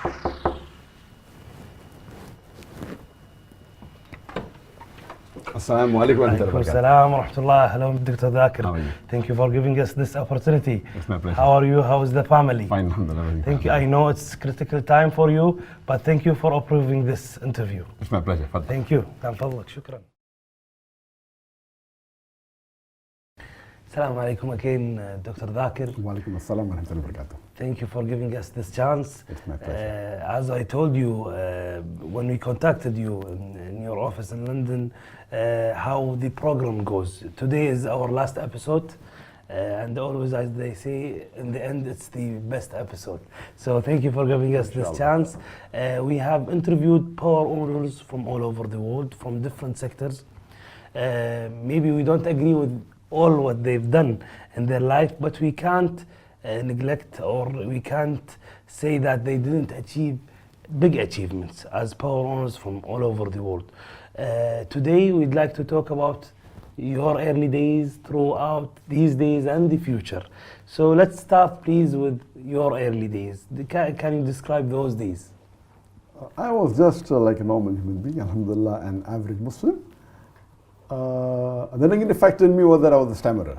Assalamu alaikum wa rahmatullahi wa barakatuh. Assalam wa rahmatullah. Hello, Dr. Zakir. How are you? Thank you for giving us this opportunity. It's my pleasure. How are you? How is the family? Fine, alhamdulillah. Thank you. I know it's critical time for you, but thank you for approving this interview. It's my pleasure. Fadl. Thank you. كان فضلك. شكرا. Assalamu alaikum again, Dr. Zakir. Wa alaikum assalam wa rahmatullahi wa barakatuh. Thank you for giving us this chance. It's my pleasure. As I told you when we contacted you in your office in London, how the program goes. Today is our last episode, and always, as they say, in the end, it's the best episode. So thank you for giving us this chance. We have interviewed power owners from all over the world, from different sectors. Maybe we don't agree with all what they've done in their life, but we can't neglect, or we can't say that they didn't achieve big achievements as power owners from all over the world. Today we'd like to talk about your early days, throughout these days and the future. So let's start please with your early days. Can you describe those days? I was just like a normal human being, alhamdulillah, an average Muslim. The thing that affected me was that I was a stammerer.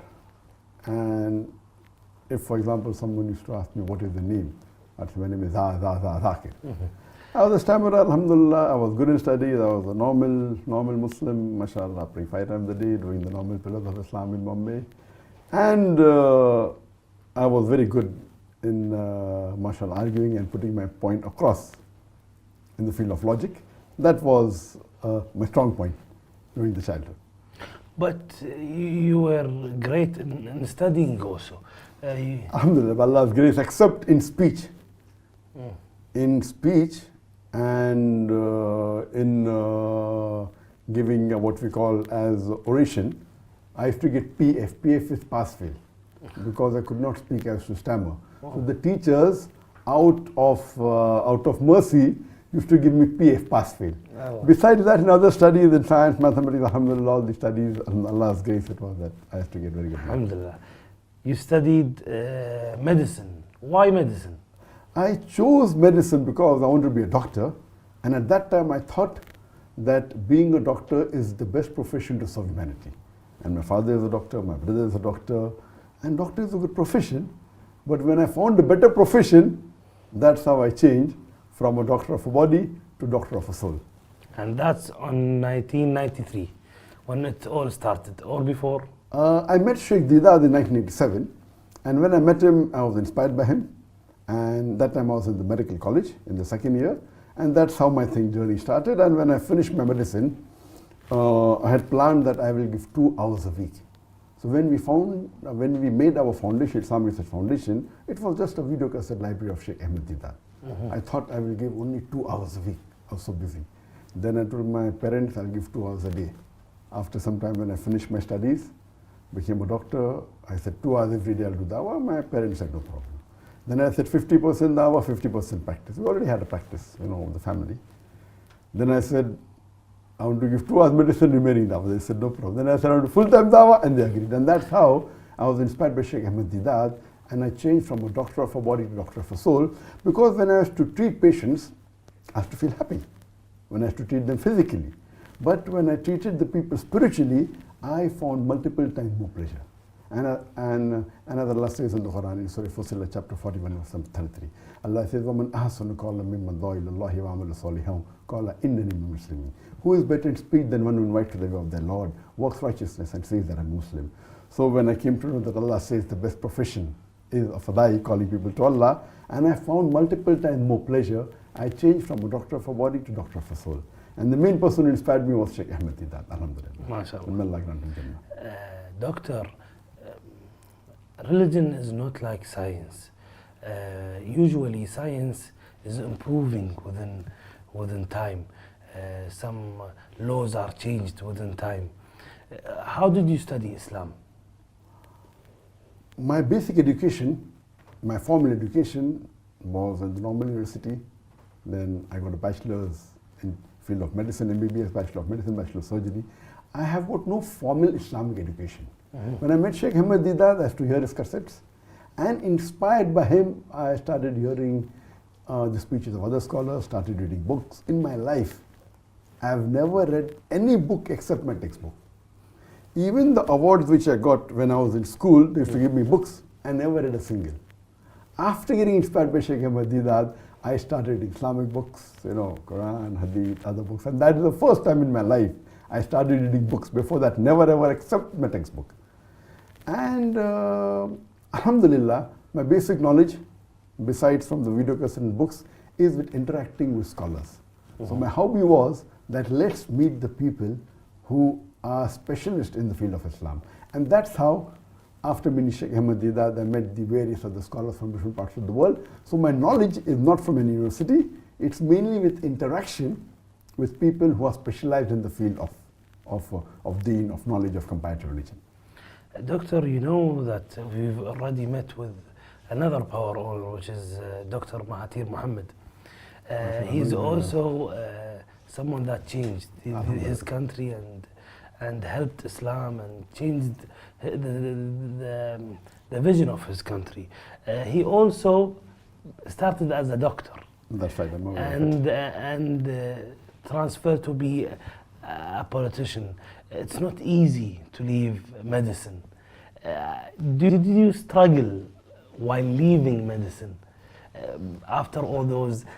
And if, for example, someone used to ask me, what is the name? I'd say, my name is Zakir. I was a stammerer, alhamdulillah. I was good in studies. I was a normal Muslim, mashallah, praying 5 times a day, doing the normal pillars of Islam in Bombay. And I was very good in, mashallah, arguing and putting my point across in the field of logic. That was my strong point during the childhood. But you were great in studying also. Alhamdulillah, by Allah's grace, except in speech. In speech and in giving what we call as oration, I used to get PF. PF is pass-fail. Because I could not speak, I used to stammer. So the teachers, out of mercy, used to give me PF, pass-fail. Besides that, in other studies, in science, mathematics, alhamdulillah, all the studies, Allah's grace, it was that I used to get very good marks. Alhamdulillah. You studied medicine. Why medicine? I chose medicine because I wanted to be a doctor. And at that time, I thought that being a doctor is the best profession to serve humanity. And my father is a doctor, my brother is a doctor, and doctor is a good profession. But when I found a better profession, that's how I changed from a doctor of a body to doctor of a soul. And that's on 1993, when it all started, or before? I met Sheikh Deedat in 1987, and when I met him, I was inspired by him. And that time I was in the medical college in the second year, and that's how my journey started. And when I finished my medicine, I had planned that I will give 2 hours a week. So when we made our foundation, Islamic Research Foundation, it was just a video cassette library of Sheikh Ahmed Deedat. I thought I will give only 2 hours a week. I was so busy. Then I told my parents I'll give 2 hours a day. After some time, when I finished my studies, became a doctor, I said 2 hours every day I'll do dawah. My parents said no problem. Then I said 50% dawah, 50% practice. We already had a practice, the family. Then I said, I want to give 2 hours medicine, remaining dawah. They said no problem. Then I said I want to full-time dawah, and they agreed. And that's how I was inspired by Sheikh Ahmed Deedat, and I changed from a doctor of a body to doctor of a soul, because when I was to treat patients, I have to feel happy. When I have to treat them physically. But when I treated the people spiritually, I found multiple times more pleasure. And as Allah says in the Quran, in Surah Fussilat, chapter 41, verse 33, Allah says, وَمَنْ أَحْسَنُ قَوْلًا مِمَّنْ دَعَا إِلَى اللَّهِ وَعَمِلَ صَالِحًا قَالَ إِنَّنِي مِنَ الْمُسْلِمِينَ. Who is better in speech than one who invites to the way of their Lord, works righteousness, and says that I'm Muslim? So when I came to know that Allah says the best profession is of Adai, calling people to Allah, and I found multiple times more pleasure, I changed from a doctor of a body to doctor of a soul. And the main person who inspired me was Sheikh Ahmed Deedat, alhamdulillah. MashaAllah. Doctor, religion is not like science. Usually science is improving within time. Some laws are changed within time. How did you study Islam? My basic education, my formal education was at the normal university. Then I got a bachelor's in field of medicine, MBBS, Bachelor of Medicine, Bachelor of Surgery. I have got no formal Islamic education. When I met Sheikh Ahmed Deedat, I used to hear his cassettes. And inspired by him, I started hearing the speeches of other scholars, started reading books. In my life, I have never read any book except my textbook. Even the awards which I got when I was in school, they used to give me books. I never read a single. After getting inspired by Sheikh Ahmad Deedat, I started reading Islamic books, Quran, Hadith, other books. And that is the first time in my life I started reading books. Before that, never ever except my textbook. And Alhamdulillah, my basic knowledge, besides from the video cassette and books, is with interacting with scholars. So my hobby was that let's meet the people who are specialists in the field of Islam. And that's how, after meeting Sheikh Ahmad Deedat, I met the various other scholars from different parts of the world. So my knowledge is not from any university, it's mainly with interaction with people who are specialized in the field of deen, of knowledge of comparative religion. Doctor, you know that we've already met with another power owner, which is Dr. Mahathir Mohamad. He's also someone that changed his country and helped Islam and changed the vision of his country. He also started as a doctor. That's right. And transferred to be a politician. It's not easy to leave medicine. Did you struggle while leaving medicine? After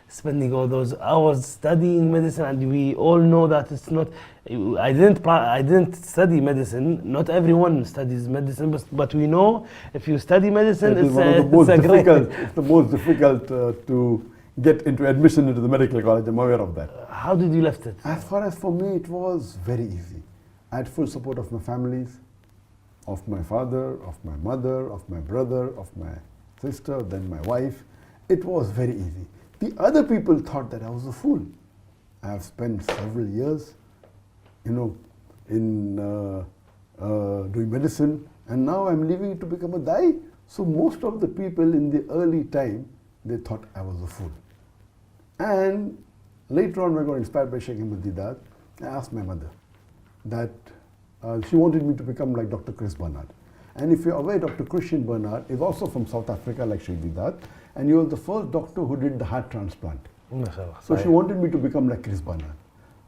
spending all those hours studying medicine, and we all know that it's not. I didn't study medicine. Not everyone studies medicine, but we know if you study medicine, it's the most difficult to get into admission into the medical college. I'm aware of that. How did you left it? As far as for me, it was very easy. I had full support of my families, of my father, of my mother, of my brother, of my sister, then my wife. It was very easy. The other people thought that I was a fool. I have spent several years, in doing medicine, and now I'm leaving it to become a dai. So most of the people in the early time, they thought I was a fool. And later on, when I got inspired by Sheikh Ahmad Deedat, I asked my mother that she wanted me to become like Dr. Chris Barnard. And if you're aware, Dr. Christian Barnard is also from South Africa, like Sheikh Deedat, and he was the first doctor who did the heart transplant. So she wanted me to become like Chris Barnard.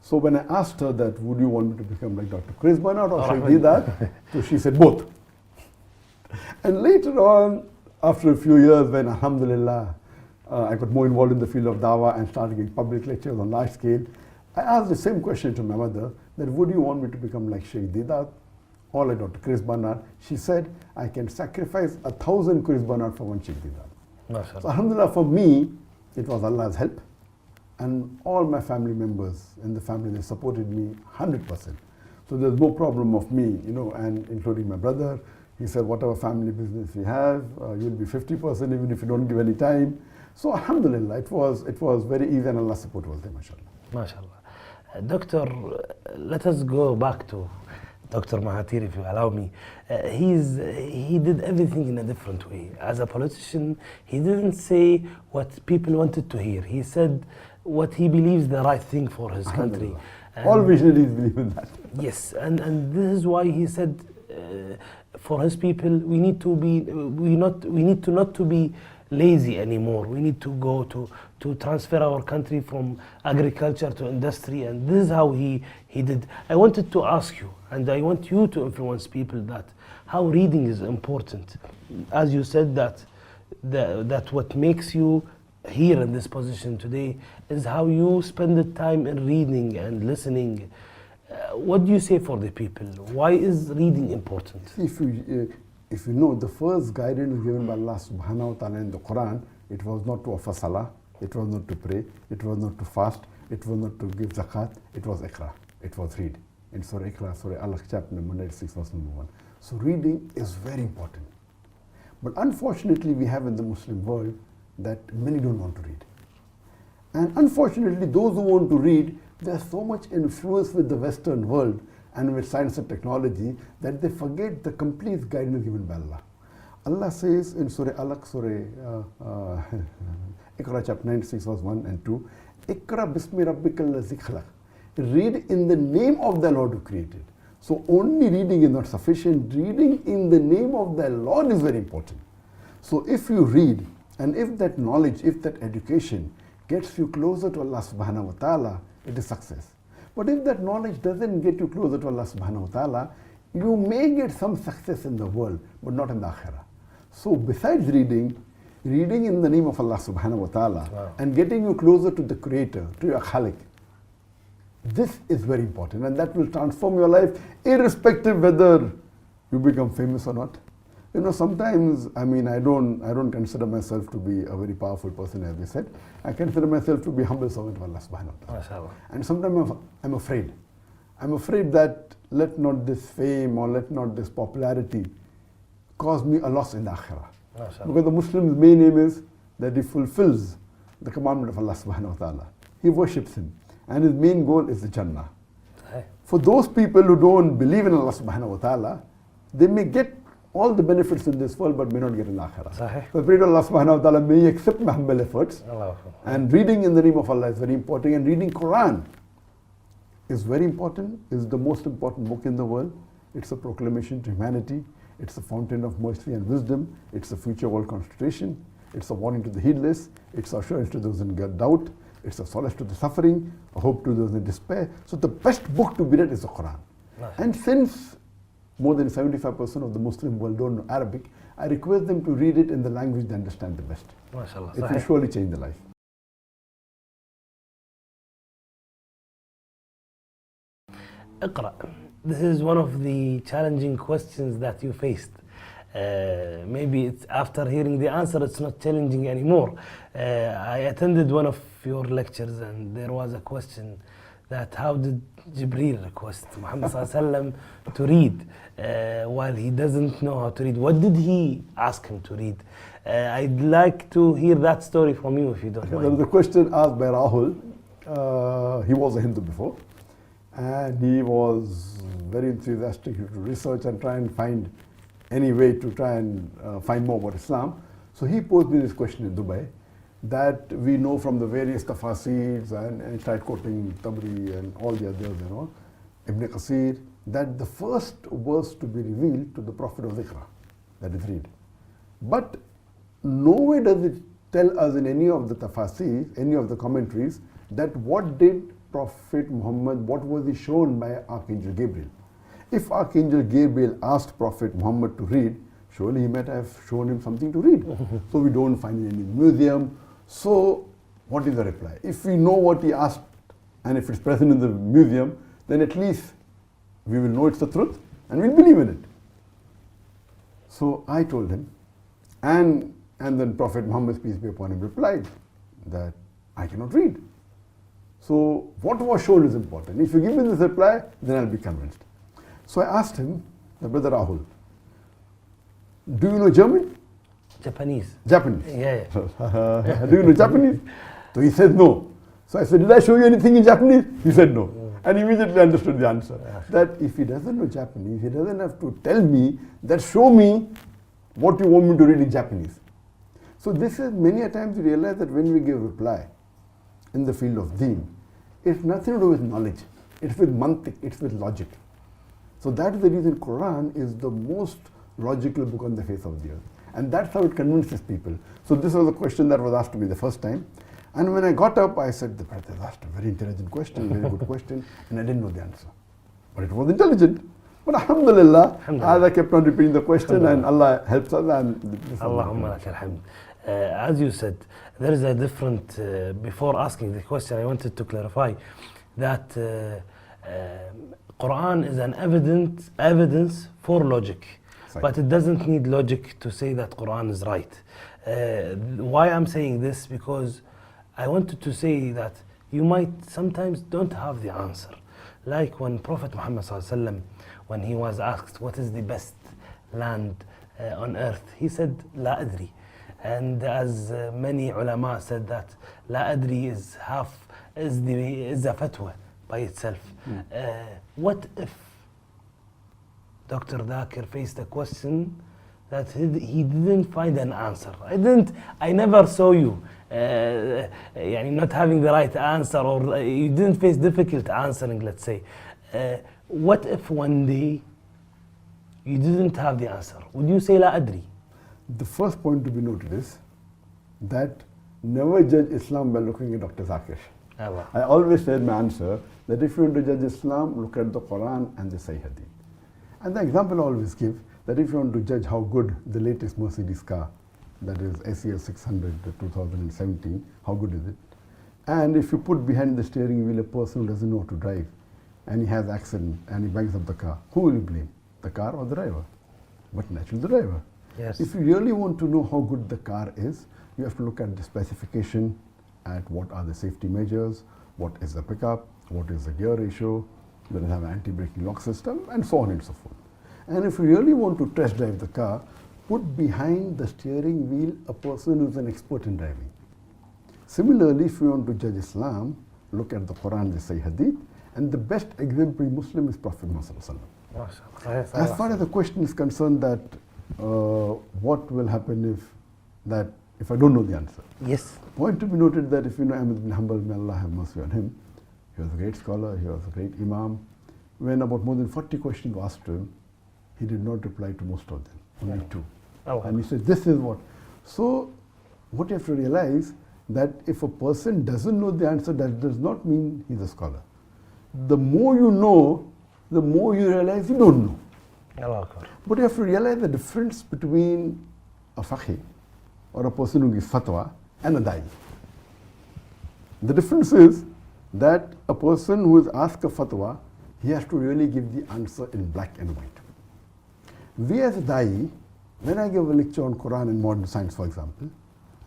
So when I asked her that, would you want me to become like Dr. Chris Barnard or Sheikh Deedat? So she said both. And later on, after a few years, when Alhamdulillah, I got more involved in the field of dawah and started giving public lectures on large scale, I asked the same question to my mother, that would you want me to become like Sheikh Deedat or like Dr. Chris Barnard? She said, I can sacrifice 1,000 Chris Barnard for one Sheikh Deedat. So Alhamdulillah, for me, it was Allah's help. And all my family members in the family, they supported me 100%. So there's no problem of me, and including my brother. He said, whatever family business we have, you'll be 50% even if you don't give any time. So Alhamdulillah, it was very easy, and Allah's support was there, mashallah. MashaAllah. Doctor, let us go back to Dr. Mahathir, if you allow me. He did everything in a different way. As a politician, he didn't say what people wanted to hear. He said what he believes the right thing for his country. All visionaries believe in that. Yes, and this is why he said for his people, we need to not to be lazy anymore. We need to go to transfer our country from agriculture to industry, and this is how he did. I wanted to ask you, and I want you to influence people that how reading is important. As you said that what makes you here in this position today is how you spend the time in reading and listening. What do you say for the people? Why is reading important? If you know, the first guidance given by Allah subhanahu wa ta'ala in the Quran, it was not to offer salah, it was not to pray, it was not to fast, it was not to give zakat, it was iqra, it was read. In Surah Iqra, Surah Al-Alaq, chapter number 96, verse number 1. So reading is very important. But unfortunately, we have in the Muslim world that many don't want to read. And unfortunately, those who want to read, they are so much influenced with the Western world and with science and technology that they forget the complete guidance given by Allah. Allah says in Surah Al-Alaq, Surah Iqra, chapter 96, verse 1 and 2, Iqra bismi rabbikal ladzi khalaq. Read in the name of the Lord who created. So only reading is not sufficient. Reading in the name of the Lord is very important. So if you read And if that knowledge, if that education gets you closer to Allah subhanahu wa ta'ala, it is success. But if that knowledge doesn't get you closer to Allah subhanahu wa ta'ala, you may get some success in the world, but not in the akhirah. So besides reading in the name of Allah subhanahu wa ta'ala, Wow. and getting you closer to the Creator, to your Khalik, this is very important, and that will transform your life irrespective whether you become famous or not. You know, sometimes, I mean, I don't consider myself to be a very powerful person, as we said. I consider myself to be a humble servant of Allah subhanahu wa ta'ala. MashaAllah. And sometimes I'm afraid. I'm afraid that let not this fame or let not this popularity cause me a loss in the akhirah. MashaAllah. Because the Muslim's main aim is that he fulfills the commandment of Allah subhanahu wa ta'ala. He worships him. And his main goal is the Jannah. Sahih. For those people who don't believe in Allah subhanahu wa ta'ala, they may get all the benefits in this world but may not get in akhirah. Sahih. So I pray to Allah subhanahu wa ta'ala, may He accept my humble efforts. Allah. And reading in the name of Allah is very important, and reading Quran is very important, is the most important book in the world. It's a proclamation to humanity. It's a fountain of mercy and wisdom. It's a future world constitution. It's a warning to the heedless. It's assurance to those in doubt. It's a solace to the suffering, a hope to those in despair. So the best book to be read is the Quran. And since more than 75% of the Muslim world don't know Arabic, I request them to read it in the language they understand the best. MashaAllah. It will Sahih. surely change their life. Iqra. This is one of the challenging questions that you faced. Maybe it's after hearing the answer, it's not challenging anymore. I attended one of your lectures and there was a question that how did Jibreel request Muhammad Sallallahu to read while he doesn't know how to read? What did he ask him to read? I'd like to hear that story from you if you don't There was mind. a question asked by Rahul. He was a Hindu before, and he was very enthusiastic to research and try and find any way to try and find more about Islam. So he posed me this question in Dubai, that we know from the various tafasirs, and he tried quoting Tabri and all the others, you know, Ibn Qasir, that the first verse to be revealed to the Prophet of Iqra, that is read. But nowhere does it tell us in any of the tafasir, any of the commentaries, that what did Prophet Muhammad, what was he shown by Archangel Gabriel? If Archangel Gabriel asked Prophet Muhammad to read, surely he might have shown him something to read. So we don't find it in any museum. So what is the reply? If we know what he asked, and if it's present in the museum, then at least we will know it's the truth and we'll believe in it. So I told him, and then Prophet Muhammad, peace be upon him, replied that I cannot read. So what was shown is important. If you give me this reply, then I'll be convinced. So I asked him, Brother Rahul, do you know German? Japanese. Japanese. Yeah. Do you know Japanese? So he said no. So I said, did I show you anything in Japanese? He said no. And he immediately understood the answer. That if he doesn't know Japanese, he doesn't have to tell me that show me what you want me to read in Japanese. So this is many a times we realize that when we give reply in the field of deen, it's nothing to do with knowledge. It's with mantiq, it's with logic. So that is the reason Quran is the most logical book on the face of the earth. And that's how it convinces people. So this was a question that was asked to me the first time. And when I got up, I said, the brother asked a very intelligent question, very good question, and I didn't know the answer. But it was intelligent. But alhamdulillah, as I kept on repeating the question, and Allah helps us. And Allahumma lakal hamd. As you said, there is a different, before asking the question, I wanted to clarify that Quran is an evidence for logic. Right. But it doesn't need logic to say that Quran is right. Why I'm saying this? Because I wanted to say that you might sometimes don't have the answer. Like when Prophet Muhammad ﷺ, when he was asked what is the best land on earth, he said, La adri. And as many ulama said that La adri is a fatwa by itself. What if Dr. Zakir faced a question that he didn't find an answer? I never saw you not having the right answer, or you didn't face difficult answering, let's say. What if one day you didn't have the answer? Would you say La adri? The first point to be noted is that never judge Islam by looking at Dr. Zakir. Allah. I always said my answer that if you want to judge Islam, look at the Quran and the Sahih Hadith. And the example I always give that if you want to judge how good the latest Mercedes car, that is SEL 600 2017, how good is it? And if you put behind the steering wheel a person who doesn't know how to drive and he has accident and he bangs up the car, who will you blame? The car or the driver? But naturally the driver. Yes. If you really want to know how good the car is, you have to look at the specification, at what are the safety measures, what is the pickup, what is the gear ratio, does it have an anti-braking lock system, and so on and so forth. And if you really want to test drive the car, put behind the steering wheel a person who is an expert in driving. Similarly, if you want to judge Islam, look at the Quran, the Sahih Hadith, and the best exemplary Muslim is Prophet Muhammad. As far as the question is concerned that what will happen if I don't know the answer. Yes. Point to be noted that if you know Ahmad bin Hanbal, may Allah have mercy on him, he was a great scholar, he was a great imam. When about more than 40 questions were asked to him, he did not reply to most of them, only two. Oh. And he said, this is what. So, what you have to realize that if a person doesn't know the answer, that does not mean he's a scholar. The more you know, the more you realize you don't know. Allah. But you have to realize the difference between a faqih or a person who gives fatwa and a da'i. The difference is that a person who is asked a fatwa, he has to really give the answer in black and white. We as a da'i, when I give a lecture on Quran and modern science, for example,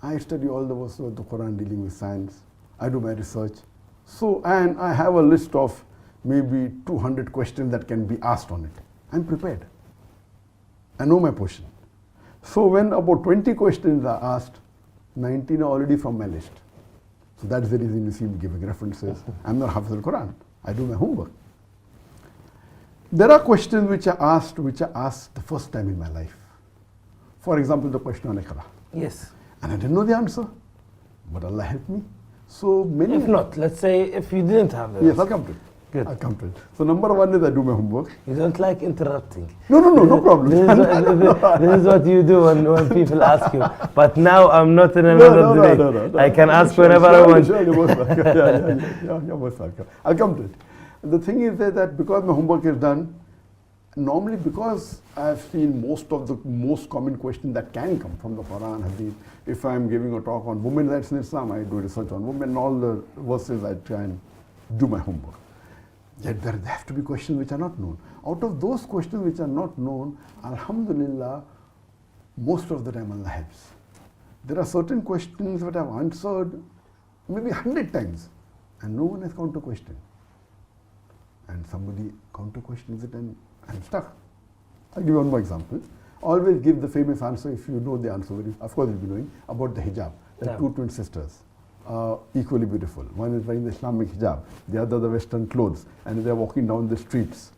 I study all the verses of the Quran dealing with science. I do my research. So, and I have a list of maybe 200 questions that can be asked on it. I'm prepared. I know my portion. So when about 20 questions are asked, 19 are already from my list. So that's the reason you see me giving references. I'm not Hafiz al-Quran. I do my homework. There are questions which are asked the first time in my life. For example, the question on Iqra. Yes. And I didn't know the answer, but Allah helped me. So many. If not, let's say if you didn't have it. Yes, I'll come to it. Good. I'll come to it. So number one is I do my homework. You don't like interrupting. No problem. This is what you do when people ask you. But now I'm not in another debate. I can ask whenever I want. Sure, you're most welcome. Yeah, you're most welcome. I'll come to it. The thing is that because my homework is done, normally because I've seen most of the most common questions that can come from the Quran, Hadith. If I'm giving a talk on women's rights in Islam, I do research on women, all the verses I try and do my homework. Yet there have to be questions which are not known. Out of those questions which are not known, Alhamdulillah, most of the time Allah helps. There are certain questions that I've answered maybe 100 times and no one has counter questioned. And somebody counter questions it and I'm stuck. I'll give you one more example. Always give the famous answer if you know the answer. Of course you'll be knowing about the hijab. The two twin sisters. Equally beautiful. One is wearing the Islamic hijab, the other the Western clothes, and they're walking down the streets.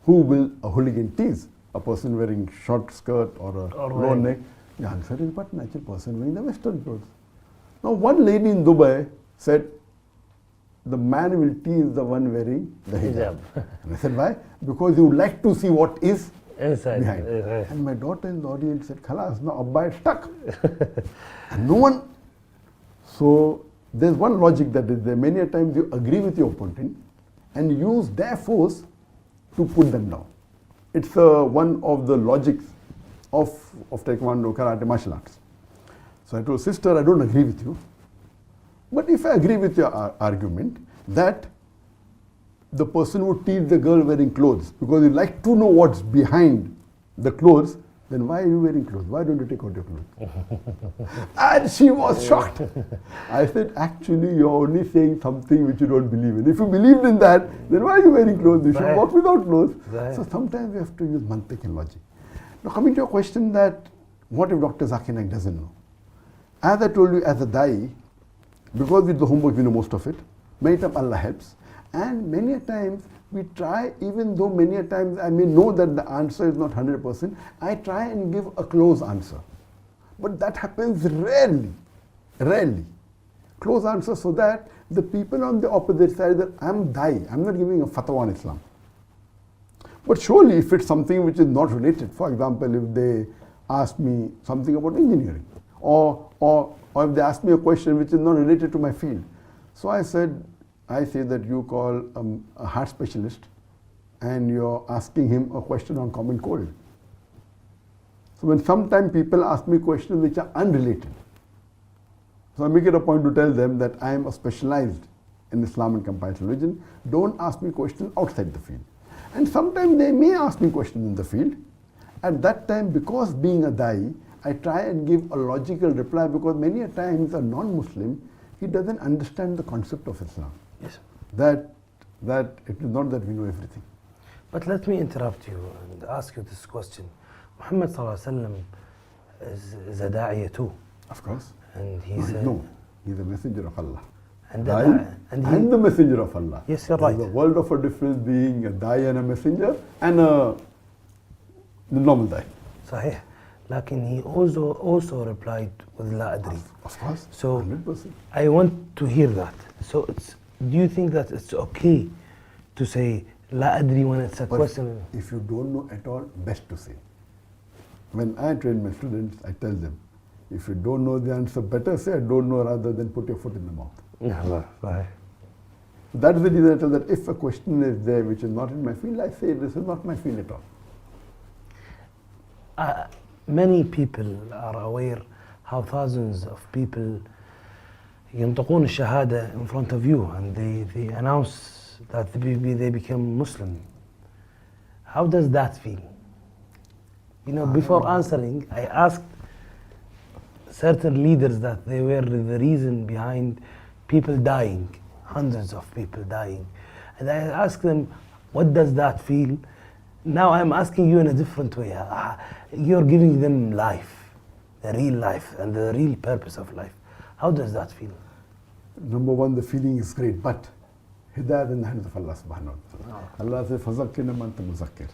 Who will a hooligan tease? A person wearing short skirt or a low neck? The answer is but natural person wearing the Western clothes. Now one lady in Dubai said, the man will tease the one wearing the hijab. And I said, why? Because you would like to see what is inside behind. And my daughter in the audience said, Khalas, now Abba is stuck. And no one. So there's one logic that is there. Many a times you agree with your opponent and use their force to put them down. It's one of the logics of Taekwondo, Karate, martial arts. So I told sister, I don't agree with you. But if I agree with your argument that the person would tease the girl wearing clothes because you like to know what's behind the clothes, then why are you wearing clothes? Why don't you take out your clothes? And she was shocked. I said, actually, you're only saying something which you don't believe in. If you believed in that, then why are you wearing clothes? You should walk without clothes. So sometimes we have to use mantiq and logic. Now coming to your question that, what if Dr. Zakir Naik doesn't know? As I told you, as a da'i, because with the homework we know most of it, many times Allah helps. And many a times we try, even though many a times I may know that the answer is not 100%, I try and give a close answer. But that happens rarely, rarely. Close answer so that the people on the opposite side, that I'm da'i, I'm not giving a fatwa on Islam. But surely if it's something which is not related, for example, if they ask me something about engineering, or or if they ask me a question which is not related to my field. So I say that you call a heart specialist and you're asking him a question on common cold. So when sometimes people ask me questions which are unrelated, so I make it a point to tell them that I am a specialized in Islam and comparative religion. Don't ask me questions outside the field. And sometimes they may ask me questions in the field. At that time, because being a da'i, I try and give a logical reply, because many a times a non-Muslim, he doesn't understand the concept of Islam. Yes. That it is not that we know everything. But let me interrupt you and ask you this question. Muhammad sallallahu alaihi wasallam is a da'iyah too. Of course. And he's he's a messenger of Allah. And the messenger of Allah. Yes, you're right. There's a world of a difference being a da'i and a messenger and the normal da'i. صحيح. لكن he also replied with لا أدري. Of course. So 100%. I want to hear that. So do you think that it's okay to say لا أدري when it's a question? If you don't know at all, best to say. When I train my students, I tell them, if you don't know the answer, better say I don't know rather than put your foot in the mouth. Right. That is the reason I tell that if a question is there which is not in my field, I say this is not my field at all. Many people are aware how thousands of people ينطقون الشهادة in front of you and they announce that they become Muslim. How does that feel? You know, before answering, I asked certain leaders that they were the reason behind people dying, hundreds of people dying. And I asked them, what does that feel? Now I'm asking you in a different way. You're giving them life, the real life and the real purpose of life. How does that feel? Number one, the feeling is great, but hidayat in the hands of Allah subhanahu wa ta'ala. Allah says, فَذَكِّرْ مَنْ تَمُذَكِّرْ.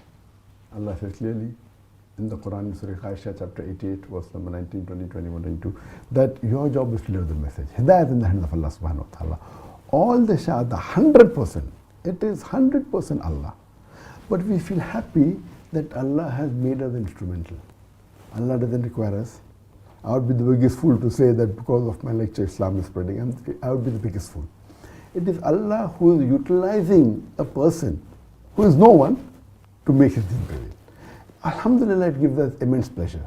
Allah says clearly in the Quran, in Surah Aisha, chapter 88, verse number 19, 20, 21, 22, that your job is to deliver the message. Hidayat in the hands of Allah subhanahu wa ta'ala. All the shahada, 100%, it is 100% Allah. But we feel happy that Allah has made us instrumental. Allah doesn't require us. I would be the biggest fool to say that because of my lecture Islam is spreading. I would be the biggest fool. It is Allah who is utilizing a person who is no one to make his deen prevail. Alhamdulillah, it gives us immense pleasure.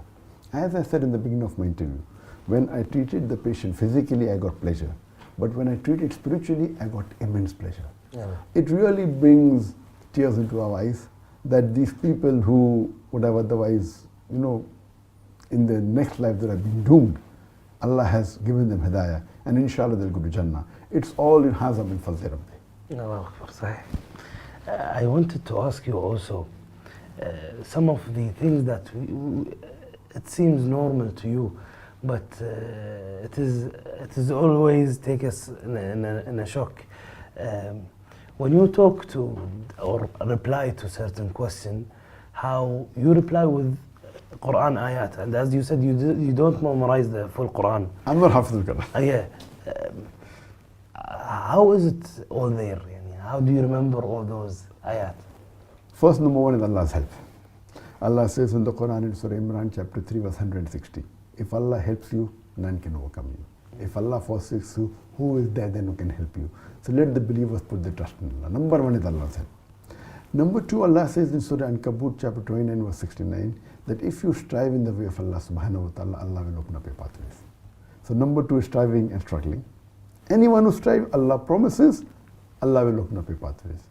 As I said in the beginning of my interview, when I treated the patient physically, I got pleasure. But when I treated spiritually, I got immense pleasure. Yeah. It really brings tears into our eyes that these people who would have otherwise, in their next life that have been doomed, Allah has given them hidayah, and inshallah they'll go to Jannah. It's all in Hazam in Fazl Rabbi. I wanted to ask you also, some of the things that it seems normal to you, but it is always take us in a shock. When you talk to or reply to certain question, how you reply with Quran ayat, and as you said, you don't memorize the full Quran. I'm not Hafiz al-Quran. Yeah. How is it all there? How do you remember all those ayat? First, number one is Allah's help. Allah says in the Quran in Surah Imran chapter 3 verse 160, if Allah helps you, none can overcome you. If Allah forsakes you, who is there then who can help you? So let the believers put their trust in Allah. Number one is Allah's help. Number two, Allah says in Surah Ankabut chapter 29 verse 69, that if you strive in the way of Allah subhanahu wa ta'ala, Allah will open up your pathways. So number two is striving and struggling. Anyone who strives, Allah promises, Allah will open up your pathways.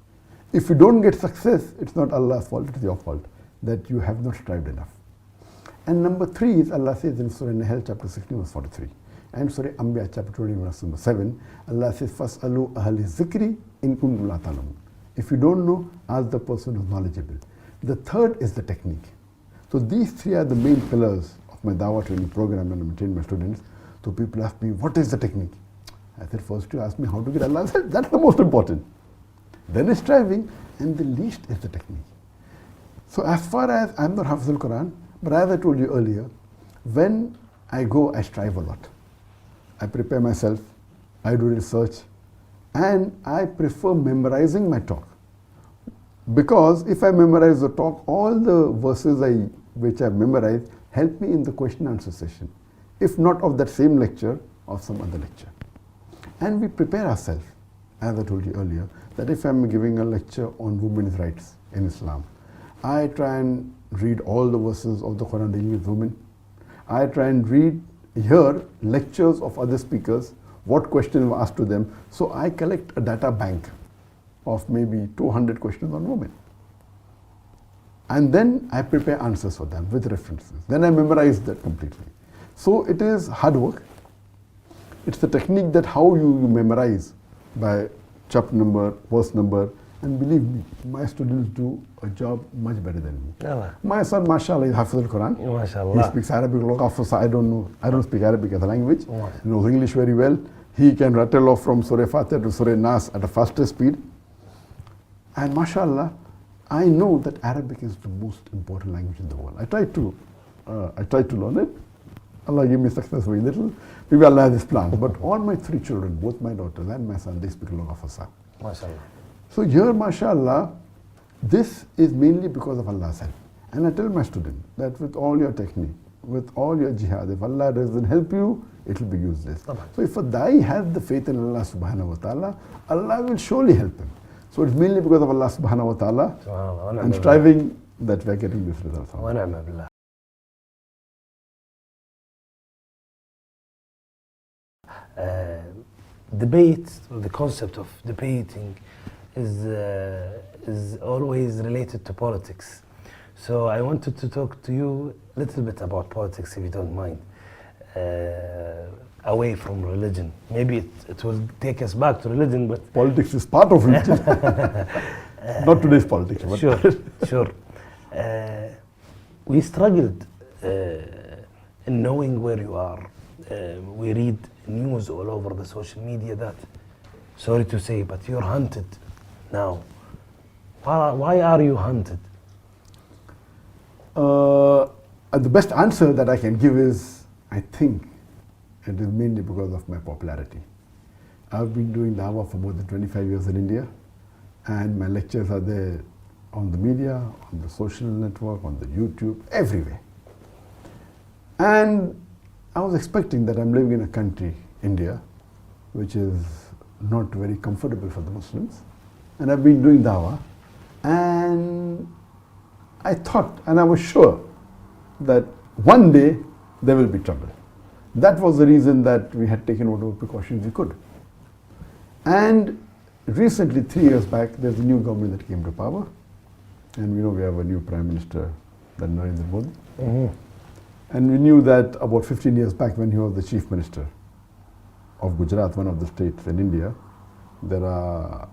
If you don't get success, it's not Allah's fault, it's your fault, that you have not strived enough. And number three is Allah says in Surah Nahl chapter 16 verse 43, and Surah Anbiya chapter 20 verse number 7, Allah says, فَاسْأَلُوا أَهْلِ الذِّكْرِ إِن كُنتُمْ لَا تَعْلَمُونَ. If you don't know, ask the person who's knowledgeable. The third is the technique. So these three are the main pillars of my Dawah training program when I train my students. So people ask me, what is the technique? I said, first you ask me how to get Allah's help. That's the most important. Then is striving, and the least is the technique. So as far as I'm not Hafiz al-Quran, but as I told you earlier, when I go, I strive a lot. I prepare myself, I do research, and I prefer memorizing my talk. Because if I memorize the talk, all the verses which I've memorized help me in the question and answer session. If not of that same lecture, of some other lecture. And we prepare ourselves, as I told you earlier, that if I'm giving a lecture on women's rights in Islam, I try and read all the verses of the Quran dealing with women. I try and hear lectures of other speakers, what questions were asked to them. So I collect a data bank of maybe 200 questions on women. And then I prepare answers for them with references. Then I memorize that completely. So it is hard work. It's the technique that how you memorize by chapter number, verse number, and believe me, my students do a job much better than me. Allah. My son, mashallah, is Hafiz al-Quran. MashaAllah. He speaks Arabic, I don't know. I don't speak Arabic as a language. Oh. He knows English very well. He can rattle off from Surah Fatih to Surah Nas at a faster speed. And mashallah, I know that Arabic is the most important language in the world. I try to learn it. Allah give me success very little. Maybe Allah has this plan. But all my three children, both my daughters and my son, they speak Lugha Fasah. MashaAllah. So here, mashallah, this is mainly because of Allah's help. And I tell my students that with all your technique, with all your jihad, if Allah doesn't help you, it will be useless. So if a da'i has the faith in Allah subhanahu wa ta'ala, Allah will surely help him. So it's mainly because of Allah subhanahu wa ta'ala and striving that we are getting this result. ونعم بالله. Debate, the concept of debating is always related to politics. So I wanted to talk to you a little bit about politics, if you don't mind, away from religion. Maybe it will take us back to religion, but politics is part of religion. Not today's politics. But Sure. We struggled in knowing where you are. We read news all over the social media that, sorry to say, but you're hunted now. Why are you hunted? The best answer that I can give is, I think it is mainly because of my popularity. I've been doing dawah for more than 25 years in India, and my lectures are there on the media, on the social network, on the YouTube, everywhere. And I was expecting that I'm living in a country, India, which is not very comfortable for the Muslims. And I've been doing dawah, and I thought, and I was sure, that one day there will be trouble. That was the reason that we had taken whatever precautions we could. And recently, 3 years back, there's a new government that came to power. And we know we have a new Prime Minister, Narendra Modi. Mm-hmm. And we knew that about 15 years back, when he was the Chief Minister of Gujarat, one of the states in India, there are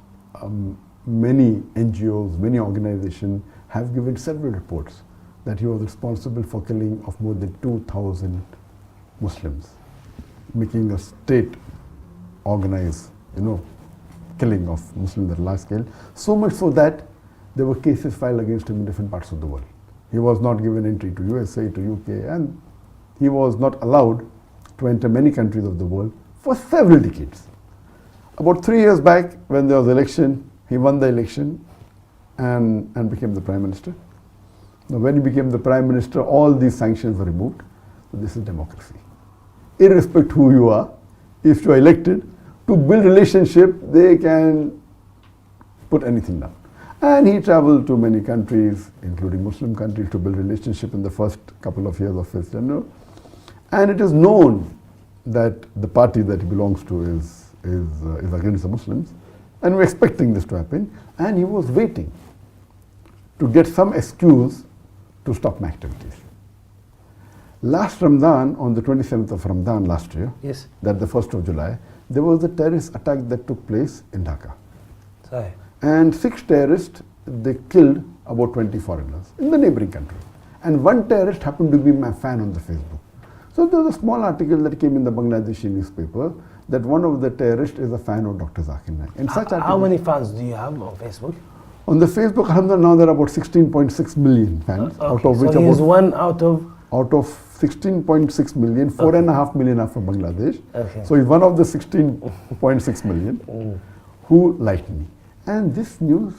many NGOs, many organizations have given several reports that he was responsible for killing of more than 2,000 Muslims, making a state organized, killing of Muslims at large scale. So much so that there were cases filed against him in different parts of the world. He was not given entry to USA, to UK, and he was not allowed to enter many countries of the world for several decades. About 3 years back, when there was election, he won the election and became the Prime Minister. Now, when he became the Prime Minister, all these sanctions were removed. So this is democracy. Irrespective who you are, if you are elected, to build relationship, they can put anything down. And he traveled to many countries, including Muslim countries, to build relationship in the first couple of years of his tenure. And it is known that the party that he belongs to is against the Muslims. And we're expecting this to happen. And he was waiting to get some excuse to stop my activities. Last Ramadan, on the 27th of Ramadan last year, Yes. that the 1st of July, there was a terrorist attack that took place in Dhaka. Sorry. And 6 terrorists, they killed about 20 foreigners in the neighboring country. And one terrorist happened to be my fan on the Facebook. So there was a small article that came in the Bangladeshi newspaper that one of the terrorists is a fan of Dr. Zakir Naik. And such How many fans do you have on Facebook? On the Facebook, alhamdulillah, now there are about 16.6 million fans, out of which so he is about one out of 16.6 million, 4.5 million are from Bangladesh. Okay. So he's one of the 16.6 million who liked me. And this news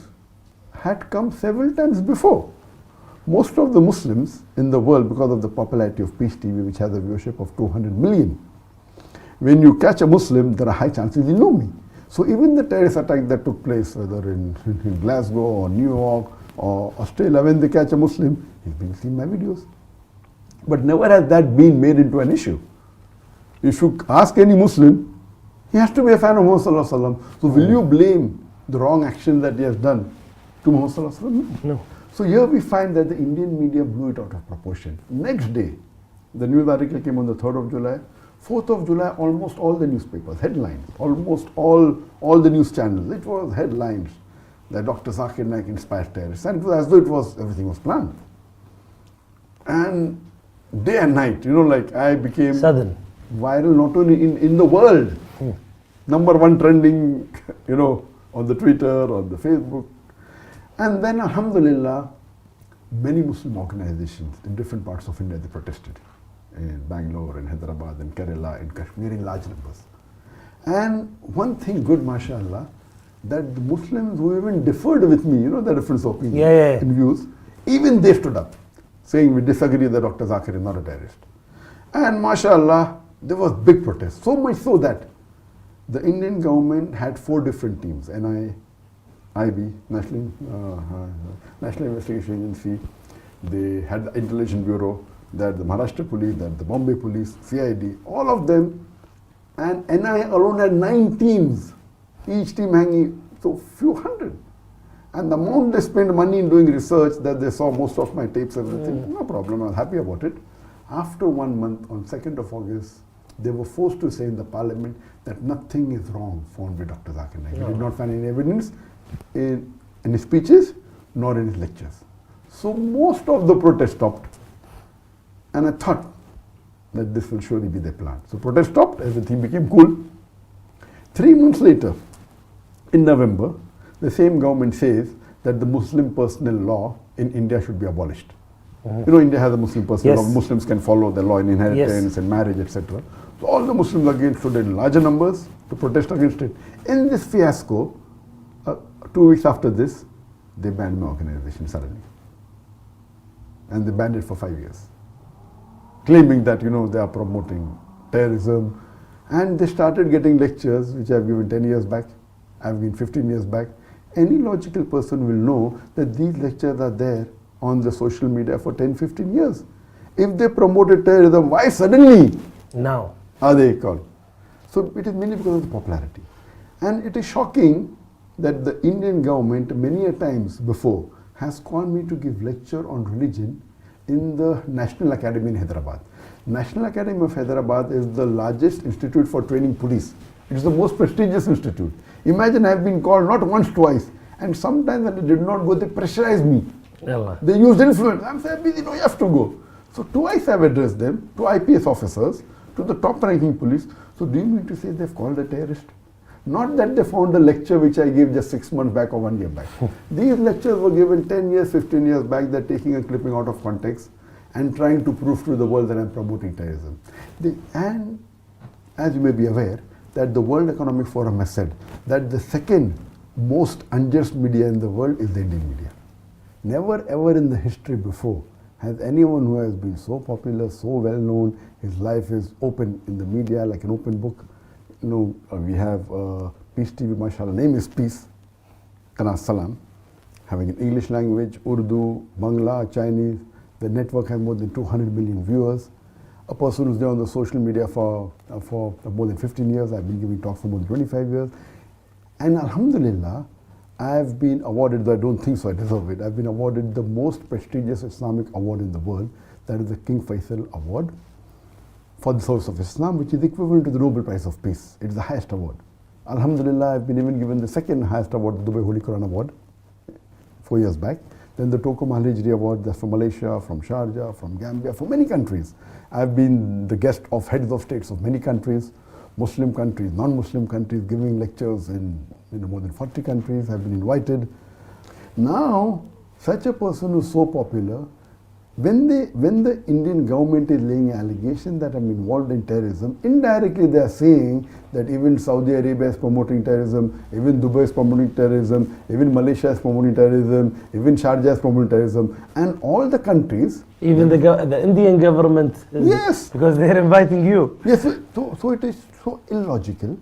had come several times before. Most of the Muslims in the world, because of the popularity of Peace TV, which has a viewership of 200 million, when you catch a Muslim, there are high chances he'll know me. So even the terrorist attack that took place, whether in Glasgow or New York or Australia, when they catch a Muslim, he's been seeing my videos. But never has that been made into an issue. If you ask any Muslim, he has to be a fan of Muhammad Sallallahu Alaihi Wasallam. So will you blame the wrong action that he has done to Muhammad Sallallahu Alaihi Wasallam? No. So here we find that the Indian media blew it out of proportion. Next day, the news article came on the 3rd of July. 4th of July, almost all the newspapers, headlines, almost all the news channels, it was headlines that Dr. Zakir Naik inspired terrorists. And it was as though everything was planned. And day and night, like I became Sudden. viral not only in the world, number one trending, on the Twitter, on the Facebook. And then, alhamdulillah, many Muslim organizations in different parts of India, they protested. In Bangalore, in Hyderabad, in Kerala, in Kashmir, in large numbers. And one thing good, mashallah, that the Muslims who even differed with me, the difference of opinion in views, even they stood up, saying we disagree that Dr. Zakir is not a terrorist. And mashallah, there was big protest, so much so that the Indian government had 4 different teams, IB, National Investigation Agency, they had the Intelligence Bureau, that the Maharashtra Police, that the Bombay Police, CID, all of them, and NI alone had 9 teams, each team hanging, so few hundred. And the amount they spent money in doing research, that they saw most of my tapes, everything, no problem, I was happy about it. After 1 month, on 2nd of August, they were forced to say in the parliament that nothing is wrong found with Dr. Zakir Naik. He did not find any evidence in his speeches, nor in his lectures. So most of the protest stopped. And I thought that this will surely be their plan. So protest stopped, everything became cool. 3 months later, in November, the same government says that the Muslim personal law in India should be abolished. India has a Muslim personal law. Muslims can follow the law in inheritance and marriage, etc. So all the Muslims again stood in larger numbers to protest against it. In this fiasco, 2 weeks after this, they banned my organization suddenly. And they banned it for 5 years. Claiming that, they are promoting terrorism. And they started getting lectures, which I've given 10 years back, I've given 15 years back. Any logical person will know that these lectures are there on the social media for 10, 15 years. If they promoted terrorism, why suddenly now are they called? So it is mainly because of the popularity. And it is shocking that the Indian government many a times before has called me to give lecture on religion in the National Academy in Hyderabad. National Academy of Hyderabad is the largest institute for training police. It is the most prestigious institute. Imagine I have been called not once, twice, and sometimes when I did not go, they pressurized me. They used influence. I'm saying, busy, no, you have to go. So twice I've addressed them, to IPS officers, to the top ranking police. So do you mean to say they've called a terrorist? Not that they found a lecture which I gave just 6 months back or 1 year back. These lectures were given 10 years, 15 years back. They're taking a clipping out of context and trying to prove to the world that I'm promoting terrorism. And as you may be aware, that the World Economic Forum has said that the second most unjust media in the world is the Indian media. Never ever in the history before has anyone who has been so popular, so well known, his life is open in the media like an open book. We have Peace TV, mashallah, name is Peace, Kana Salam, having an English language, Urdu, Bangla, Chinese. The network has more than 200 million viewers. A person who's there on the social media for more than 15 years. I've been giving talks for more than 25 years. And alhamdulillah, I've been awarded, though I don't think so, I deserve it, I've been awarded the most prestigious Islamic award in the world, that is the King Faisal Award for the service of Islam, which is equivalent to the Nobel Prize of Peace. It's the highest award. Alhamdulillah, I've been even given the second highest award, the Dubai Holy Quran Award, 4 years back. Then the Toko Al-Hijri Award, that's from Malaysia, from Sharjah, from Gambia, from many countries. I've been the guest of heads of states of many countries, Muslim countries, non-Muslim countries, giving lectures in more than 40 countries. I've been invited. Now, such a person who's so popular When the Indian government is laying an allegation that I'm involved in terrorism, indirectly they are saying that even Saudi Arabia is promoting terrorism, even Dubai is promoting terrorism, even Malaysia is promoting terrorism, even Sharjah is promoting terrorism, and all the countries. Even the Indian government. Yes. Because they're inviting you. Yes. So it is so illogical,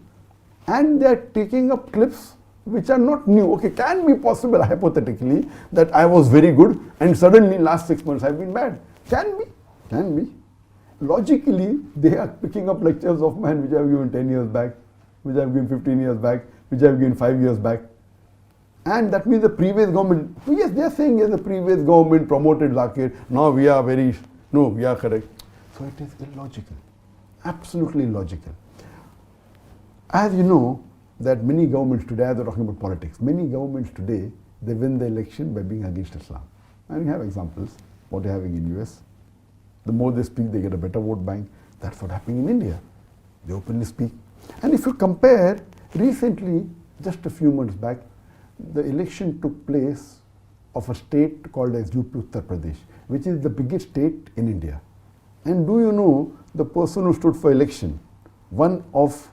and they are taking up clips which are not new. Okay, can be possible hypothetically that I was very good and suddenly last 6 months I've been bad. Can be. Logically, they are picking up lectures of mine which I've given 10 years back, which I've given 15 years back, which I've given 5 years back. And that means the previous government, yes, they are saying yes, the previous government promoted Zakir, now we are we are correct. So it is illogical, absolutely illogical. As you know, that many governments today, as they're talking about politics, many governments today, they win the election by being against Islam. And we have examples, what they're having in US. The more they speak, they get a better vote bank. That's what's happening in India. They openly speak. And if you compare, recently, just a few months back, the election took place of a state called as UP Uttar Pradesh, which is the biggest state in India. And do you know, the person who stood for election, one of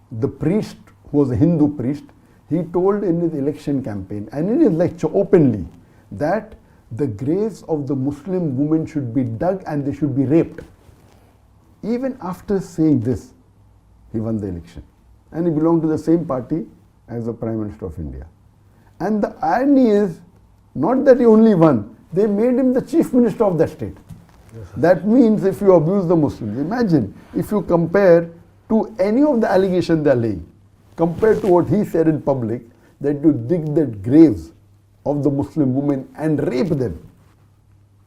the priest who was a Hindu priest, he told in his election campaign and in his lecture openly that the graves of the Muslim women should be dug and they should be raped. Even after saying this, he won the election. And he belonged to the same party as the Prime Minister of India. And the irony is, not that he only won, they made him the Chief Minister of that state. Yes, that means if you abuse the Muslims, imagine if you compare to any of the allegations they are laying, compared to what he said in public, that you dig the graves of the Muslim women and rape them.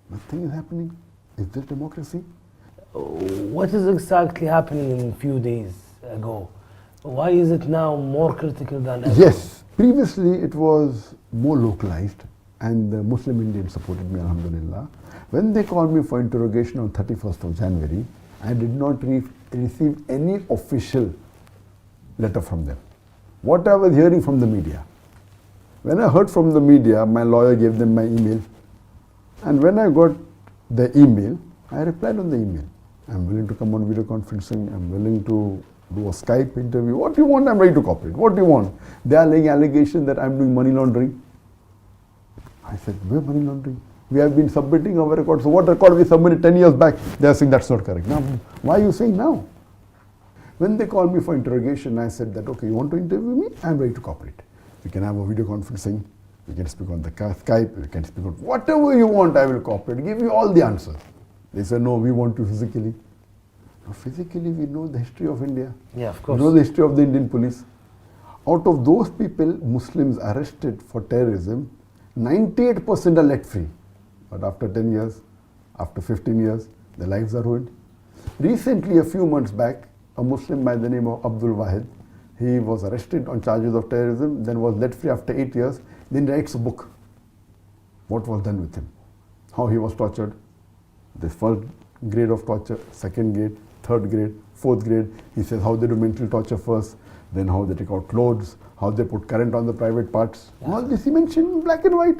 Nothing is happening. Is this democracy? What is exactly happening in a few days ago? Why is it now more critical than ever? Yes, previously it was more localized and the Muslim Indians supported me, alhamdulillah. When they called me for interrogation on 31st of January, I did not receive any official letter from them. What I was hearing from the media. When I heard from the media, my lawyer gave them my email. And when I got the email, I replied on the email. I'm willing to come on video conferencing. I'm willing to do a Skype interview. What do you want? I'm ready to cooperate. What do you want? They are laying allegation that I'm doing money laundering. I said, where money laundering? We have been submitting our records. So what record we submitted 10 years back? They are saying that's not correct. Now, why are you saying now? When they called me for interrogation, I said that, okay, you want to interview me? I'm ready to cooperate. We can have a video conferencing. We can speak on the Skype. We can speak on whatever you want, I will cooperate. Give you all the answers. They said, no, we want you physically. Now, physically, we know the history of India. Yeah, of course. We know the history of the Indian police. Out of those people, Muslims arrested for terrorism, 98% are let free. But after 10 years, after 15 years, their lives are ruined. Recently, a few months back, a Muslim by the name of Abdul Wahid, he was arrested on charges of terrorism, then was let free after 8 years, then writes a book. What was done with him? How he was tortured. The first grade of torture, second grade, third grade, fourth grade. He says how they do mental torture first, then how they take out clothes, how they put current on the private parts. Yeah. All this he mentioned in black and white.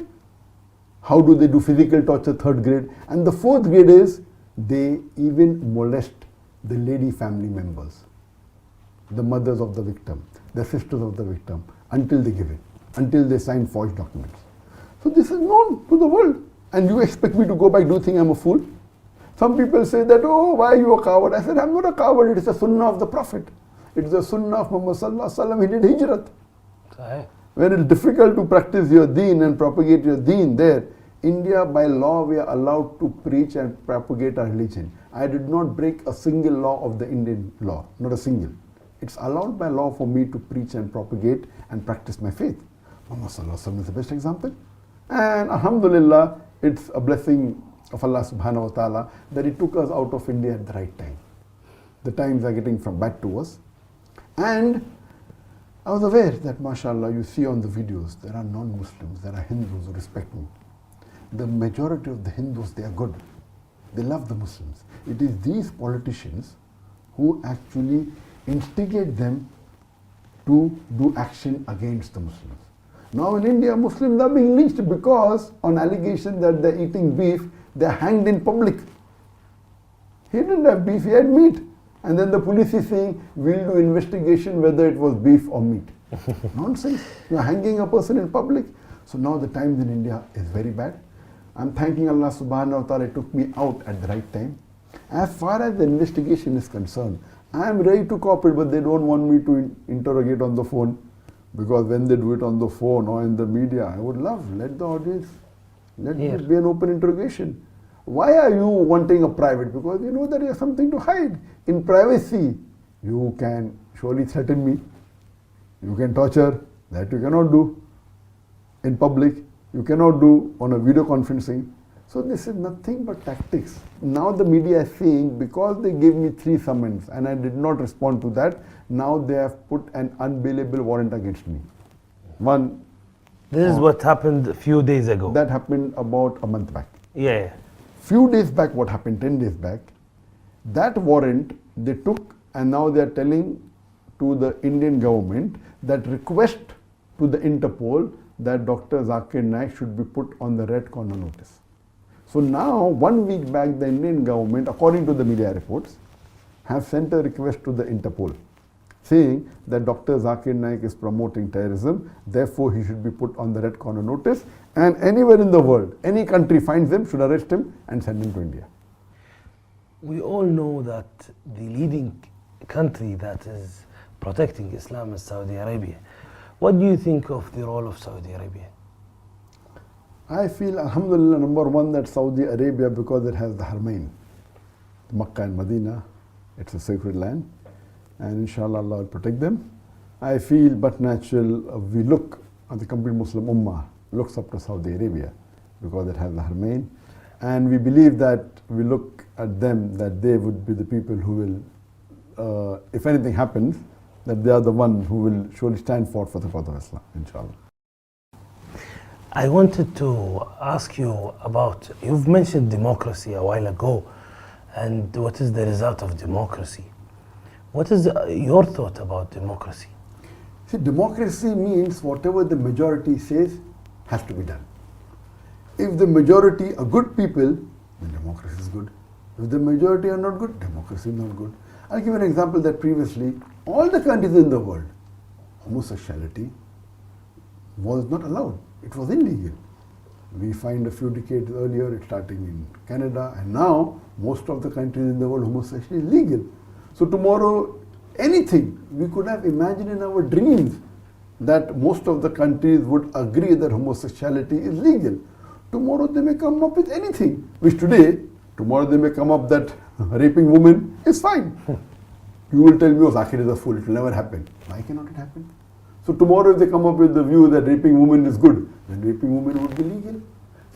How do they do physical torture, third grade. And the fourth grade is they even molest the lady family members, the mothers of the victim, the sisters of the victim, until they give it, until they sign forged documents. So this is known to the world. And you expect me to go back, do you think I'm a fool? Some people say that, oh, why are you a coward? I said, I'm not a coward, it is the sunnah of the Prophet. It is the sunnah of Muhammad sallallahu alaihi wasallam. He did hijrat. Sahih. When it's difficult to practice your deen and propagate your deen there, India by law we are allowed to preach and propagate our religion. I did not break a single law of the Indian law, not a single. It's allowed by law for me to preach and propagate and practice my faith. Muhammad sallallahu alaihi wasallam is the best example. And alhamdulillah, it's a blessing of Allah subhanahu wa ta'ala that He took us out of India at the right time. The times are getting from bad to worse. And I was aware that, mashallah, you see on the videos, there are non-Muslims, there are Hindus who respect me. The majority of the Hindus, they are good. They love the Muslims. It is these politicians who actually instigate them to do action against the Muslims. Now in India, Muslims are being lynched because on allegation that they're eating beef, They're hanged in public. He didn't have beef, he had meat. And then the police is saying, we'll do investigation whether it was beef or meat. Nonsense. You're hanging a person in public. So now the times in India is very bad. I'm thanking Allah subhanahu wa ta'ala, it took me out at the right time. As far as the investigation is concerned, I am ready to cooperate, but they don't want me to interrogate on the phone. Because when they do it on the phone or in the media, I would love, let the audience, let it be an open interrogation. Why are you wanting a private? Because you know that you have something to hide. In privacy, you can surely threaten me. You can torture. That you cannot do. In public, you cannot do on a video conferencing. So this is nothing but tactics. Now the media is saying, because they gave me 3 summons and I did not respond to that, now they have put an unbailable warrant against me. One. This is what happened a few days ago. That happened about a month back. Yeah. Few days back, what happened, 10 days back, that warrant they took and now they are telling to the Indian government that request to the Interpol that Dr. Zakir Naik should be put on the red corner notice. So now, 1 week back, the Indian government, according to the media reports, have sent a request to the Interpol saying that Dr. Zakir Naik is promoting terrorism, therefore he should be put on the red corner notice, and anywhere in the world, any country finds him, should arrest him and send him to India. We all know that the leading country that is protecting Islam is Saudi Arabia. What do you think of the role of Saudi Arabia? I feel, alhamdulillah, number one, that Saudi Arabia, because it has the Haramain, Makkah and Medina, it's a sacred land, and inshallah Allah will protect them. I feel but natural, we look at the complete Muslim Ummah, looks up to Saudi Arabia, because it has the Haramain, and we believe that we look at them, that they would be the people who will, if anything happens, that they are the one who will surely stand for the cause of Islam, inshallah. I wanted to ask you about, you've mentioned democracy a while ago, and what is the result of democracy? What is your thought about democracy? See, democracy means whatever the majority says has to be done. If the majority are good people, then democracy is good. If the majority are not good, democracy is not good. I'll give an example that previously, all the countries in the world, homosexuality was not allowed. It was illegal. We find a few decades earlier, it starting in Canada, and now most of the countries in the world, homosexuality is legal. So tomorrow, anything we could have imagined in our dreams that most of the countries would agree that homosexuality is legal. Tomorrow they may come up with anything, which today, tomorrow they may come up that raping women is fine. You will tell me, oh, Zakir is a fool, it will never happen. Why cannot it happen? So tomorrow if they come up with the view that raping women is good, then raping women would be legal.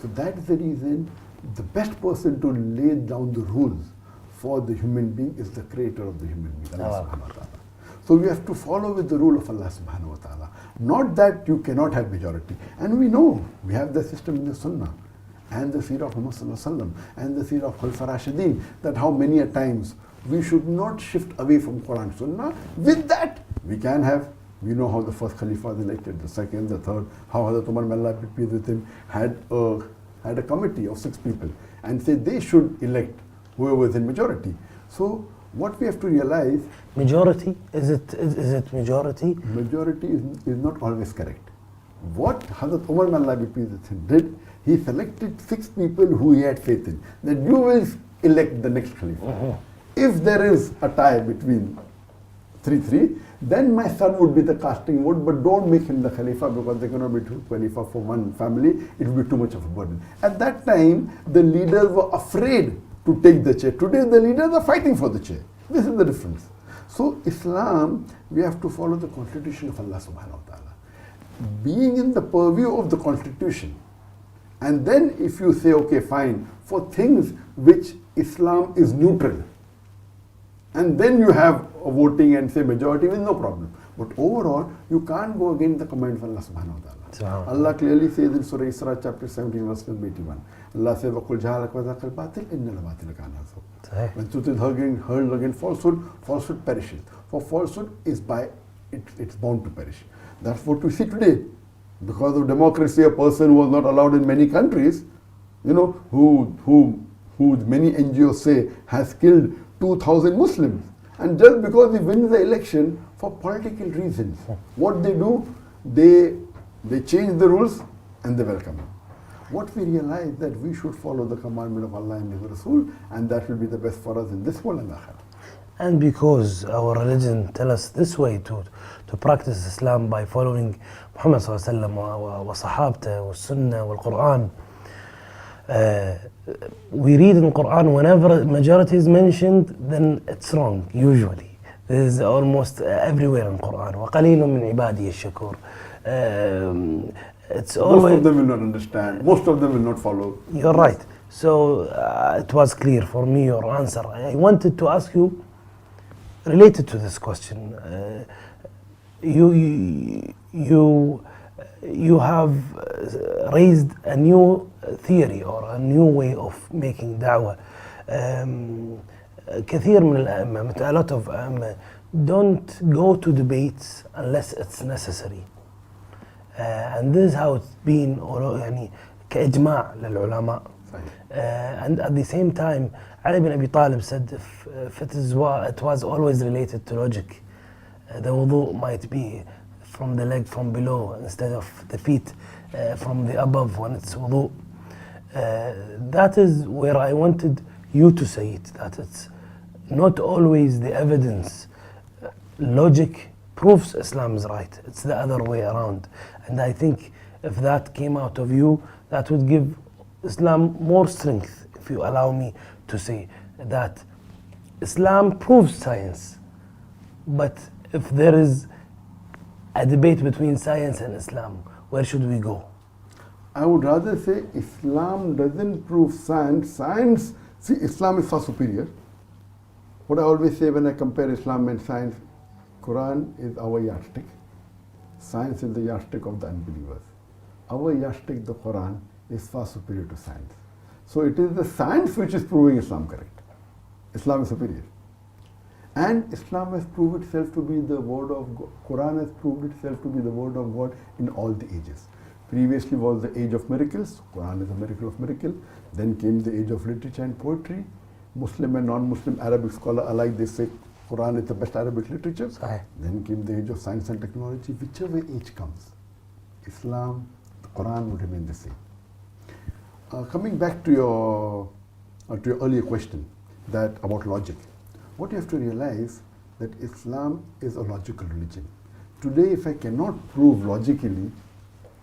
So that is the reason the best person to lay down the rules for the human being is the creator of the human being, Allah subhanahu wa ta'ala. So we have to follow with the rule of Allah subhanahu wa ta'ala. Not that you cannot have majority. And we know, we have the system in the Sunnah and the Seerah of Muhammad sallallahu alaihi wasallam and the Seerah of Khulafa Rashidin, that how many a times we should not shift away from Quran Sunnah. With that, we can have. We know how the first Khalifa was elected, the second, the third, how Hazrat Umar, may Allah be pleased with him, had a committee of 6 people and said they should elect whoever was in majority. So what we have to realize... Majority? Is it majority? Majority is not always correct. What Hazrat Umar, may Allah be pleased with him, did, he selected 6 people who he had faith in, that you will elect the next Khalifa. If there is a tie between 3-3, then my son would be the casting vote, but don't make him the Khalifa, because there cannot be 2 Khalifa for one family, it will be too much of a burden. At that time, the leaders were afraid to take the chair. Today, the leaders are fighting for the chair. This is the difference. So, Islam, we have to follow the constitution of Allah subhanahu wa ta'ala. Being in the purview of the constitution, and then if you say, okay, fine, for things which Islam is neutral, and then you have a voting and say majority with no problem. But overall, you can't go against the command of Allah subhanahu wa ta'ala. Allah clearly says in Surah Isra chapter 17 verse 81, Allah says, وَقُلْ جَهَلَكْ وَذَاكَ الْبَاطِلِ إِنَّ الْبَاطِلَ كَانَ زَهُوقًا. When truth is hurled against falsehood, falsehood perishes. For falsehood is it's bound to perish. That's what we see today. Because of democracy, a person who was not allowed in many countries you know, who many NGOs say has killed 2,000 Muslims. And just because he wins the election for political reasons, what they do, they change the rules and they welcome him. What we realize that we should follow the commandment of Allah and His Rasul, and that will be the best for us in this world and Akhirah. And because our religion tells us this way to practice Islam by following Muhammad sallallahu alaihi wasallam wa sahabta wa sunnah wa Quran. We read in the Quran whenever majority is mentioned, then it's wrong usually. This is almost everywhere in Quran. وَقَلِيلٌ مِّنْ عِبَادِيَ الشَّكُورِ. It's always, most of them will not understand. Most of them will not follow. You're right. So it was clear for me your answer. I wanted to ask you, related to this question, you have raised a new theory or a new way of making da'wah. كثير من الأئمة, a lot of don't go to debates unless it's necessary. And this is how it's been يعني كإجماع للعلماء. And at the same time, Ali bin Abi Talib said if it was always related to logic, the wudu might be from the leg from below instead of the feet from the above when it's wudu. That is where I wanted you to say it, that it's not always the evidence. Logic proves Islam is right. It's the other way around. And I think if that came out of you, that would give Islam more strength, if you allow me to say that Islam proves science. But if there is a debate between science and Islam, where should we go? I would rather say Islam doesn't prove science. Science, see, Islam is far superior. What I always say when I compare Islam and science, Quran is our yardstick. Science is the yardstick of the unbelievers. Our yardstick, the Quran, is far superior to science. So it is the science which is proving Islam correct. Islam is superior. And Islam has proved itself to be the word of God. Quran has proved itself to be the word of God in all the ages. Previously was the age of miracles. Quran is a miracle of miracle. Then came the age of literature and poetry. Muslim and non-Muslim Arabic scholar alike, they say Quran is the best Arabic literature. Then came the age of science and technology. Whichever age comes, Islam, the Quran would remain the same. Coming back to your earlier question that about logic, what you have to realize that Islam is a logical religion. Today, if I cannot prove logically,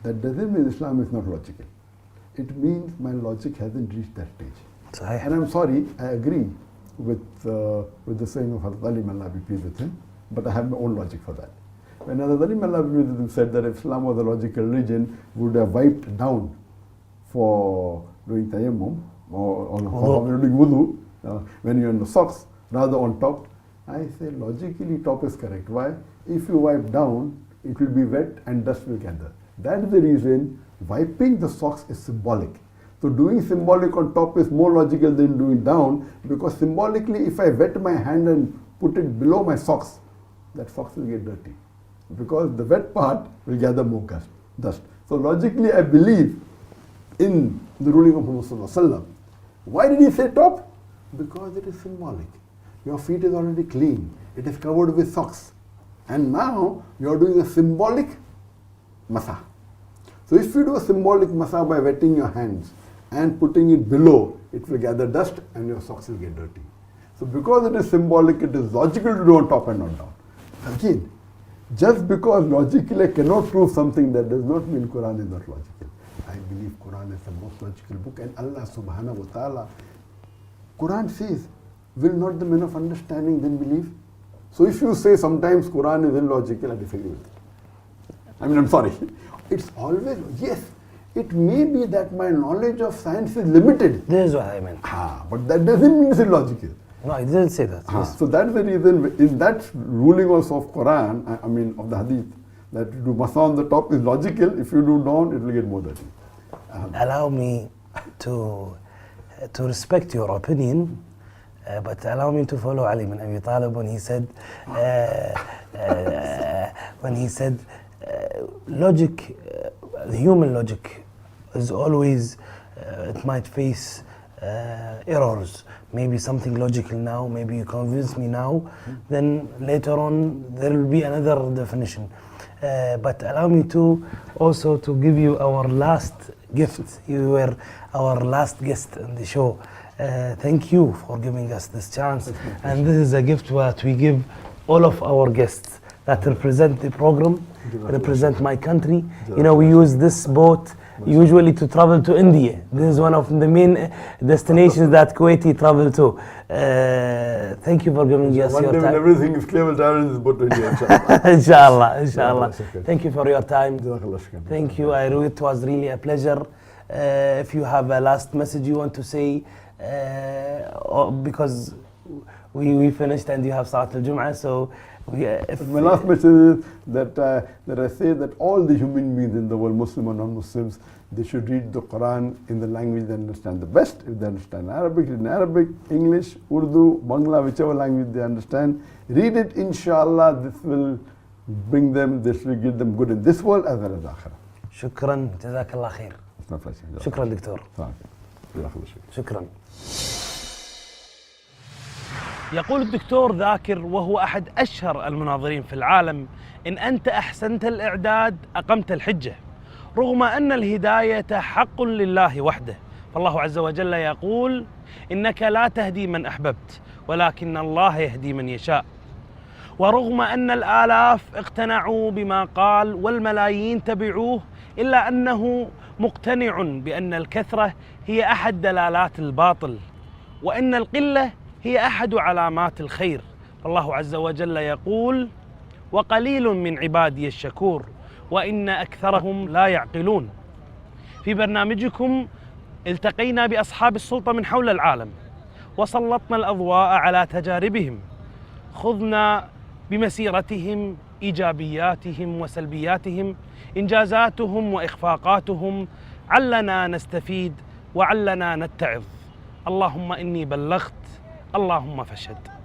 that doesn't mean Islam is not logical. It means my logic hasn't reached that stage. And I'm sorry, I agree with the saying of Hazrat Ali, may Allah be pleased with him, but I have my own logic for that. When Hazrat Ali, may Allah be pleased with him, said that if Islam was a logical religion, would have wiped down for doing tayammum or doing wudu when you're in the socks rather on top. I say logically top is correct. Why? If you wipe down, it will be wet and dust will gather. That is the reason wiping the socks is symbolic. So doing symbolic on top is more logical than doing down, because symbolically if I wet my hand and put it below my socks, that socks will get dirty, because the wet part will gather more dust. So logically I believe in the ruling of Muhammad sallallahu alaihi wasallam. Why did he say top? Because it is symbolic. Your feet is already clean. It is covered with socks. And now you are doing a symbolic masah. So if you do a symbolic masah by wetting your hands and putting it below, it will gather dust and your socks will get dirty. So because it is symbolic, it is logical to do on top and not down. Again, just because logically I cannot prove something, that does not mean Quran is not logical. I believe Quran is the most logical book, and Allah subhanahu wa ta'ala, Quran says, will not the men of understanding then believe? So if you say sometimes Quran is illogical, I disagree with it. I mean, I'm sorry. It's always, yes, it may be that my knowledge of science is limited. This is what I meant. But that doesn't mean it's illogical. No, I didn't say that. Yes. So that's the reason, in that ruling also of Quran, I mean of the Hadith, that to do masah on the top is logical. If you do down, it will get more dirty. Allow me to respect your opinion, but allow me to follow Ali bin Abi Talib when he said, logic, the human logic is always it might face errors. Maybe something logical now, maybe you convince me now, then later on there will be another definition. But allow me to also to give you our last gift. You were our last guest on the show. Thank you for giving us this chance. And this is a gift that we give all of our guests that represent the program, represent my country. You know, we use this boat usually to travel to India. This is one of the main destinations that Kuwaiti travel to. Thank you for giving us One your day when time. everything is clear, we'll travel in this boat to India, Inshallah, inshallah. Jazakallah. Thank you for your time. Jazakallah shukran. Thank you. It was really a pleasure. If you have a last message you want to say, because we finished and you have started Jama'ah, so My last message is that I say that all the human beings in the world, Muslim or non-Muslims, they should read the Quran in the language they understand the best. If they understand Arabic, read in Arabic, English, Urdu, Bangla, whichever language they understand. Read it, inshallah. This will bring them, this will give them good in this world as well as Akhirah. شكرا جزاك الله خير. It's my pleasure. شكرا دكتور. جزاkallah shukran. شكرا. يقول الدكتور ذاكر وهو أحد أشهر المناظرين في العالم: إن أنت أحسنت الإعداد أقمت الحجة، رغم أن الهداية حق لله وحده. فالله عز وجل يقول: إنك لا تهدي من أحببت ولكن الله يهدي من يشاء. ورغم أن الآلاف اقتنعوا بما قال والملايين تبعوه، إلا أنه مقتنع بأن الكثرة هي أحد دلالات الباطل، وأن القلة هي أحد علامات الخير. فالله عز وجل يقول: وقليل من عبادي الشكور وإن أكثرهم لا يعقلون. في برنامجكم التقينا بأصحاب السلطة من حول العالم وسلطنا الأضواء على تجاربهم، خضنا بمسيرتهم، إيجابياتهم وسلبياتهم، إنجازاتهم وإخفاقاتهم، علنا نستفيد وعلنا نتعظ. اللهم إني بلغت، اللهم فاشهد.